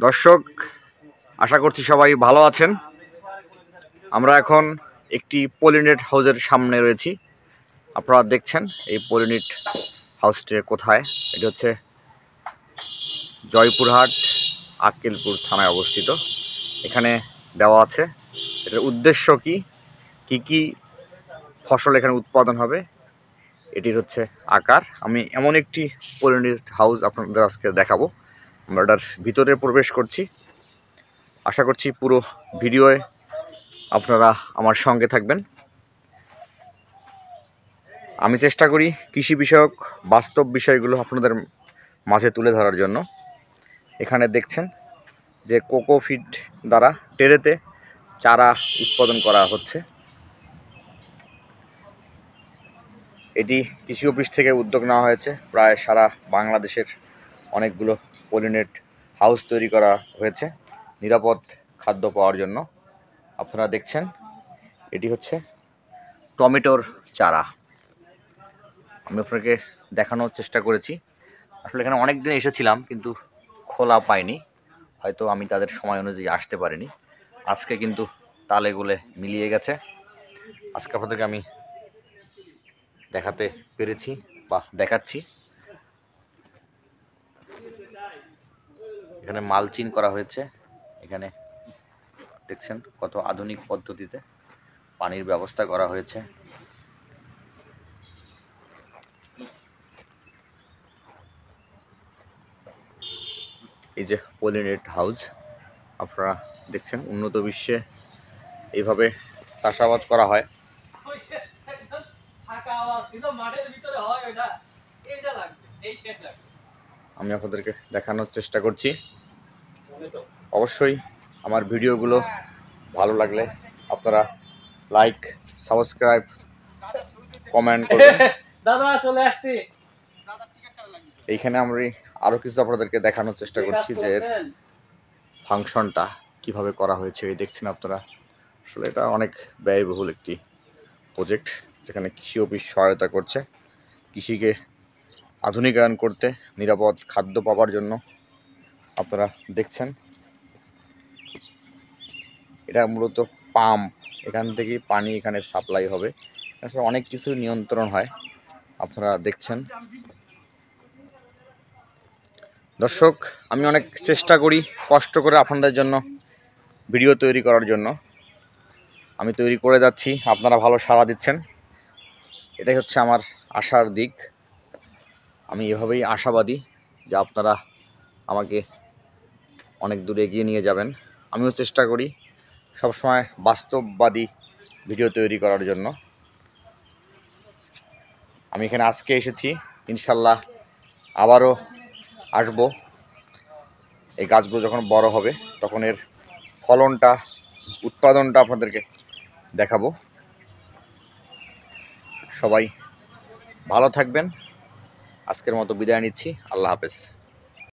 দর্শক, আশা করছি সবাই ভালো আছেন। আমরা এখন একটি পলিনেট হাউসের সামনে রয়েছি। আপনারা দেখছেন এই পলিনেট হাউসটি কোথায়। এটি হচ্ছে জয়পুরহাট আক্কেলপুর থানায় অবস্থিত। এখানে দেওয়া আছে এটার উদ্দেশ্য কি, কি ফসল এখানে উৎপাদন হবে, এটির হচ্ছে আকার। আমি এমন একটি পলিনেট হাউস আপনাদের আজকে দেখাবো। আমরা এটার ভিতরে প্রবেশ করছি। আশা করছি পুরো ভিডিওয়ে আপনারা আমার সঙ্গে থাকবেন। আমি চেষ্টা করি কৃষি বিষয়ক বাস্তব বিষয়গুলো আপনাদের মাঝে তুলে ধরার জন্য। এখানে দেখছেন যে কোকোফিট দ্বারা টেরেতে চারা উৎপাদন করা হচ্ছে। এটি কৃষি অফিস থেকে উদ্যোগ নেওয়া হয়েছে। প্রায় সারা বাংলাদেশের অনেকগুলো পলিনেট হাউস তৈরি করা হয়েছে নিরাপদ খাদ্য পাওয়ার জন্য। আপনারা দেখছেন এটি হচ্ছে টমেটোর চারা। আমি আপনাকে দেখানোর চেষ্টা করেছি। আসলে এখানে অনেক দিন এসেছিলাম কিন্তু খোলা পাইনি, হয়তো আমি তাদের সময় অনুযায়ী আসতে পারিনি। আজকে কিন্তু তালে গোলে মিলিয়ে গেছে। আজকে আপনাদেরকে আমি দেখাতে পেরেছি বা দেখাচ্ছি। এখানে মালচিং করা হয়েছে। এখানে দেখছেন কত আধুনিক পদ্ধতিতে পানির ব্যবস্থা করা হয়েছে। এই যে পলিনেট হাউস আপনারা দেখছেন, উন্নত বিশ্বে এইভাবে চাষাবাদ করা হয়। আমি আপনাদেরকে দেখানোর চেষ্টা করছি। অবশ্যই আমার ভিডিওগুলো ভালো লাগলে আপনারা লাইক, সাবস্ক্রাইব, কমেন্ট করবেন। দাদা চলে আসছি। এইখানে আমরা আরো কিছু আপনাদেরকে দেখানোর চেষ্টা করছি যে এর ফাংশনটা কিভাবে করা হয়েছে। এই দেখছেন আপনারা, আসলে এটা অনেক ব্যয়বহুল একটি প্রজেক্ট যেখানে কৃষি অফিস সহায়তা করছে কৃষিকে আধুনিকায়ন করতে, নিরাপদ খাদ্য পাওয়ার জন্য। আপনারা দেখছেন এটা মূলত পাম্প, এখান থেকে পানি এখানে সাপ্লাই হবে। আসলে অনেক কিছু নিয়ন্ত্রণ হয়, আপনারা দেখছেন। দর্শক, আমি অনেক চেষ্টা করি কষ্ট করে আপনাদের জন্য ভিডিও তৈরি করার জন্য। আমি তৈরি করে যাচ্ছি, আপনারা ভালো সাড়া দিচ্ছেন, এটাই হচ্ছে আমার আশার দিক। আমি এভাবেই আশাবাদী যে আপনারা আমাকে অনেক দূর এগিয়ে নিয়ে যাবেন। আমিও চেষ্টা করি সবসময় বাস্তববাদী ভিডিও তৈরি করার জন্য। আমি এখানে আজকে এসেছি, ইনশাল্লাহ আবারও আসবো। এই গাছগুলো যখন বড় হবে তখন এর ফলনটা, উৎপাদনটা আপনাদেরকে দেখাবো। সবাই ভালো থাকবেন। আজকের মতো বিদায় নিচ্ছি। আল্লাহ হাফেজ।